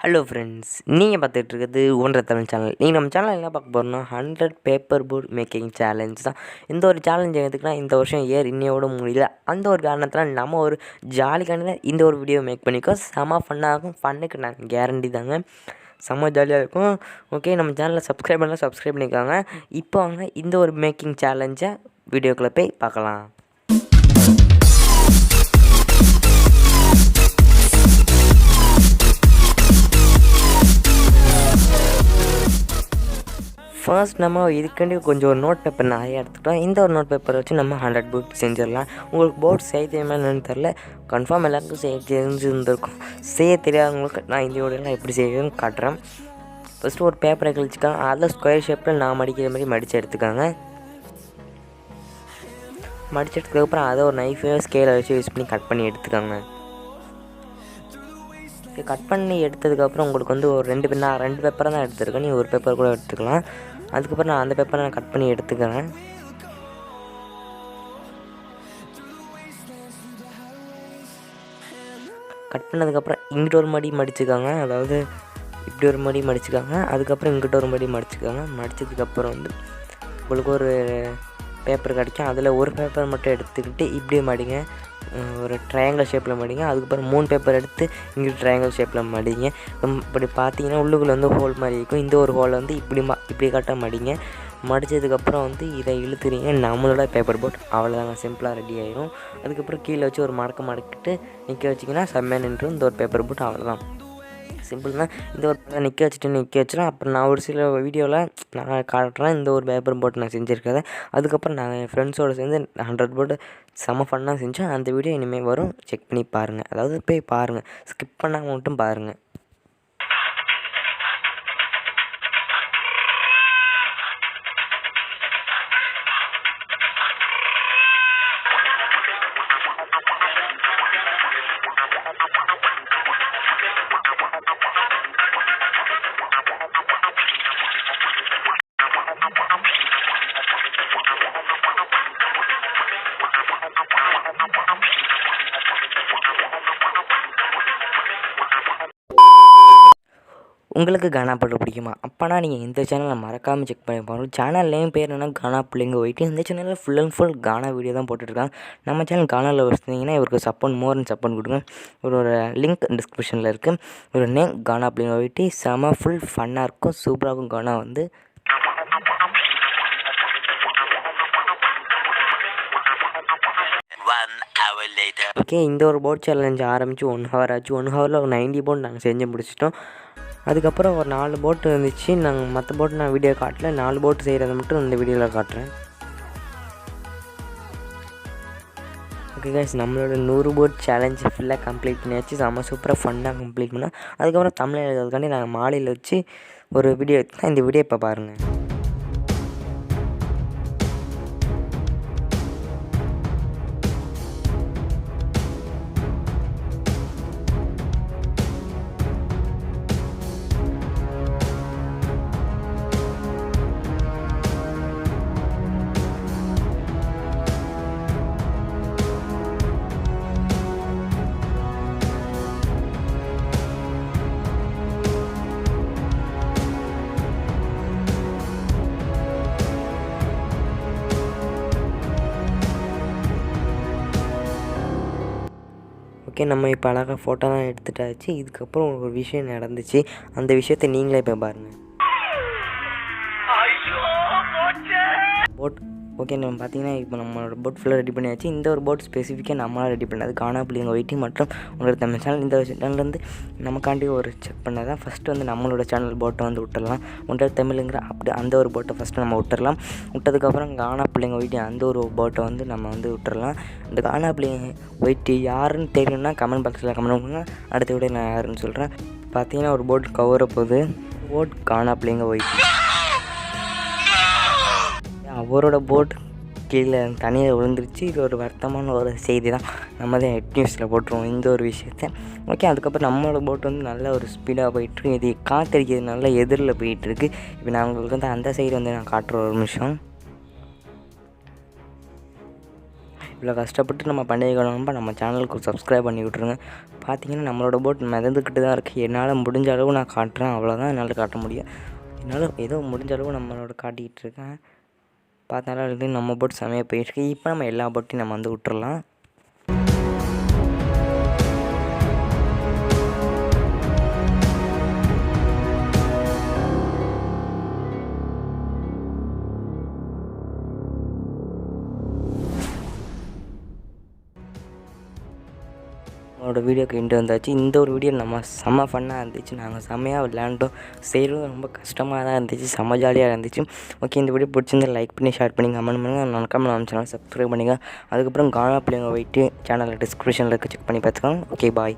Hello friends, நீங்கள் பார்த்துட்டு இருக்கிறது ஒன்றரை தமிழ் சேனல். நீங்கள் நம்ம சேனல் என்ன பார்க்க போகிறோம்னா 100 பேப்பர் போர்ட் மேக்கிங் சேலஞ்ச் தான். இந்த ஒரு சேலஞ்ச் எதுக்குன்னா, இந்த வருஷம் இன்னையோட முடியல. அந்த ஒரு காரணத்தில் நம்ம ஒரு ஜாலிக்கான இந்த ஒரு வீடியோ மேக் பண்ணிக்கோ. செம்ம ஃபன்னாக இருக்கும். ஃபன்னுக்கு நாங்கள் கேரண்டி தாங்க. செம்ம ஜாலியாக இருக்கும். ஓகே, நம்ம சேனலில் சப்ஸ்கிரைப் பண்ணலாம், சப்ஸ்கிரைப் பண்ணிக்காங்க. இப்போ வாங்க இந்த ஒரு மேக்கிங் சேலஞ்சை வீடியோக்குள்ளே போய் பார்க்கலாம். ஃபர்ஸ்ட் நம்ம இதுக்காண்டி கொஞ்சம் ஒரு நோட் பேப்பர் நிறையா எடுத்துக்கிட்டோம். இந்த ஒரு நோட் பேப்பரை வச்சு நம்ம 100 போர்ட் செஞ்சிடலாம். உங்களுக்கு போர்ட் செய்ய தெரியுமான்னு தெரில, கன்ஃபார்ம் எல்லாருக்கும் செய்ய தெரிஞ்சுருந்துருக்கும். செய்ய தெரியாதவங்களுக்கு நான் இந்த வீடியோலாம் எப்படி செய்யணும்னு காட்டுறேன். ஃபஸ்ட்டு ஒரு பேப்பரை கழிச்சிக்கலாம். அதில் ஸ்கொயர் ஷேப்பில் நான் மடிக்கிற மாதிரி மடித்து எடுத்துக்காங்க. மடித்து எடுத்ததுக்கப்புறம் அதை ஒரு நைஃபையோ ஸ்கேலை வச்சு யூஸ் பண்ணி கட் பண்ணி எடுத்துக்காங்க. கட் பண்ணி எடுத்ததுக்கப்புறம் உங்களுக்கு வந்து ஒரு ரெண்டு பேப்பரை தான் எடுத்துருக்கேன். நீங்கள் ஒரு பேப்பர் கூட எடுத்துக்கலாம். அதுக்கப்புறம் நான் அந்த பேப்பரை கட் பண்ணி எடுத்துக்கிறேன். கட் பண்ணதுக்கப்புறம் இங்கிட்ட ஒரு மடி மடிச்சுக்காங்க. அதாவது இப்படி ஒரு மடி மடிச்சுக்காங்க. அதுக்கப்புறம் இங்கிட்ட ஒரு மடி மடிச்சுக்காங்க. மடித்ததுக்கப்புறம் வந்து உங்களுக்கு ஒரு பேப்பர் கிடைக்கும். அதில் ஒரு பேப்பர் மட்டும் எடுத்துக்கிட்டு இப்படியே மடிங்க. ஒரு ட்ரையாங்கிள் ஷேப்பில் மடிங்க. அதுக்கப்புறம் 3 பேப்பர் எடுத்து இங்கே ட்ரையாங்கிள் ஷேப்பில் மடிங்க. இப்படி பார்த்தீங்கன்னா உள்ளுக்குள்ளே வந்து ஹோல் மாதிரி இருக்கும். இந்த ஒரு ஹோலை வந்து இப்படி கட்ட மடிங்க. மடித்ததுக்கப்புறம் வந்து இதை இழுத்துறீங்க. நம்மளோட பேப்பர் போட் அவ்வளோதாங்க, சிம்பிளாக ரெடி ஆகிடும். அதுக்கப்புறம் கீழே வச்சு ஒரு மடக்கிட்டு நிற்க வச்சிங்கன்னா செம்மையாக நின்றும். இந்த ஒரு பேப்பர் போட் அவ்வளோதான், சிம்பிள் தான். இந்த ஒரு நிற்க வச்சிடும். அப்புறம் நான் ஒரு சில வீடியோவில் நான் காட்டுறேன் இந்த ஒரு பேப்பர் போட்டு நான் செஞ்சுருக்கேன். அதுக்கப்புறம் நான் என் ஃப்ரெண்ட்ஸோடு சேர்ந்து 100 போர்டு செம்ம ஃபன்னாக செஞ்சேன். அந்த வீடியோ இனிமேல் வரும், செக் பண்ணி பாருங்கள். அதாவது போய் பாருங்கள், ஸ்கிப் பண்ணாமல் மட்டும் பாருங்கள். உங்களுக்கு கானா பாட்டு பிடிக்குமா? அப்போனா நீங்கள் இந்த சேனலை மறக்காமல் செக் பண்ணி பாருங்கள். சேனல் நேம் பேர் என்னென்னா கானா புள்ளிங்க போயிட்டு இந்த சேனலில் ஃபுல் அண்ட் ஃபுல் கானா வீடியோ தான் போட்டுட்ருக்காங்க. நம்ம சேனல் கானாவில் வச்சுருந்தீங்கன்னா இவருக்கு சப்போர்ட் கொடுங்க. ஒரு லிங்க் டிஸ்கிரிப்ஷனில் இருக்குது. ஒரு நேம் கானா புள்ளிங்க போயிட்டு செம ஃபுல் ஃபன்னாக இருக்கும், சூப்பராக இருக்கும். கானா வந்து ஓகே, இந்த ஒரு போர்ட் சேலஞ்ச் ஆரம்பித்து 1 ஹவர் ஆச்சு. 1 ஹவரில் ஒரு 90 போர்ட் நாங்கள் செஞ்சு முடிச்சிட்டோம். அதுக்கப்புறம் ஒரு 4 போட்டு இருந்துச்சு. நாங்கள் மற்ற போட்டு நான் வீடியோ காட்டல. 4 போட்டு செய்கிறத மட்டும் இந்த வீடியோவில் காட்டுறேன். ஓகே கைஸ், நம்மளோட 100 போட் சேலஞ்சை ஃபுல்லாக கம்ப்ளீட் பண்ணியாச்சு. செம்ம சூப்பராக ஃபன்னாக கம்ப்ளீட் பண்ணோம். அதுக்கப்புறம் தமிழ் எழுதுறதுக்காண்டி நாங்கள் மாலையில் வச்சு ஒரு வீடியோ எடுத்தோம். இந்த வீடியோ இப்போ பாருங்கள். ஓகே, நம்ம இப்போ அழகாக ஃபோட்டோலாம் எடுத்துட்டாச்சு. இதுக்கப்புறம் ஒரு விஷயம் நடந்துச்சு. அந்த விஷயத்தை நீங்களே இப்போ பாருங்கள். போட் ஓகே, நம்ம பார்த்தீங்கன்னா இப்போ நம்மளோட போட் ஃபுல்லாக ரெடி பண்ணியாச்சு. இந்த ஒரு போட் ஸ்பெசிஃபிக்காக நம்மளால் ரெடி பண்ணது கானா புள்ளிங்க வெயிட்டி மற்றும் உங்களோட தமிழ் சேனல். இந்த சேனல்லேருந்து நமக்காண்டி ஒரு செக் பண்ணது தான். ஃபஸ்ட்டு வந்து நம்மளோட சேனல் போட்டை வந்து விட்டுடலாம். ஒன்றரை தமிழுங்கிற அப்படி அந்த ஒரு போட்டை ஃபஸ்ட்டு நம்ம விட்டுடலாம். விட்டதுக்கப்புறம் கானா புள்ளிங்க வெயிட்டி அந்த ஒரு போட்டை வந்து நம்ம வந்து விட்டுடலாம். இந்த கானா புள்ளிங்க வெயிட்டி யாருன்னு தெரியும்னா கமெண்ட் பாக்ஸில் கமெண்ட் பண்ணுங்க. அடுத்த விட நான் யாருன்னு சொல்கிறேன். பார்த்தீங்கன்னா ஒரு போட் கவர போகுது. போட் கானா புள்ளிங்க வெயிட்டி அவரோட போட் கீழே தனியாக விழுந்துருச்சு. இது ஒரு வருத்தமான ஒரு செய்தி தான். நம்ம தான் ஹெட் நியூஸில் போட்டுருவோம் இந்த ஒரு விஷயத்தை. ஓகே, அதுக்கப்புறம் நம்மளோட போட் வந்து நல்ல ஒரு ஸ்பீடாக போயிட்டுருக்கு. இது காற்றடிக்கிறது நல்லா எதிரில் போயிட்டுருக்கு. இப்போ நான் உங்களுக்கு வந்து அந்த சைடு வந்து நான் காட்டுற ஒரு நிமிஷம். இவ்வளோ கஷ்டப்பட்டு நம்ம பண்ணியிருக்கணும்பா. நம்ம சேனலுக்கு சப்ஸ்கிரைப் பண்ணி விட்ருங்க. பார்த்தீங்கன்னா நம்மளோட போட் மிதந்துக்கிட்டு தான் இருக்குது. என்னால் முடிஞ்ச அளவு நான் காட்டுறேன், அவ்வளோதான் என்னால் காட்ட முடியும். என்னால் ஏதோ முடிஞ்ச அளவு நம்மளோட காட்டிக்கிட்டு இருக்கேன். பார்த்தாலும் நம்ம போட் செமையாக போயிட்டுருக்கு. இப்போ நம்ம எல்லா போட்டையும் நம்ம வந்து விட்டுறலாம். நம்மளோட வீடியோக்கு எண்டு வந்தாச்சு. இந்த ஒரு வீடியோ நம்ம செம்ம ஃபன்னாக இருந்துச்சு. நாங்கள் செம்மையாக விளையாண்டோம். செய்கிறது ரொம்ப கஷ்டமாக தான் இருந்துச்சு, செம்ம ஜாலியாக இருந்துச்சு. ஓகே, இந்த வீடியோ பிடிச்சிருந்தா லைக் பண்ணி, ஷேர் பண்ணி, கமெண்ட் பண்ணுங்கள். மறக்காம நம்ம சேனல் சப்ஸ்கிரைப் பண்ணுங்கள். அதுக்கப்புறம் கானா புள்ளிங்க போயிட்டு சேனலில் டிஸ்கிரிப்ஷனில் இருக்க செக் பண்ணி பார்த்துக்கோங்க. ஓகே, பாய்.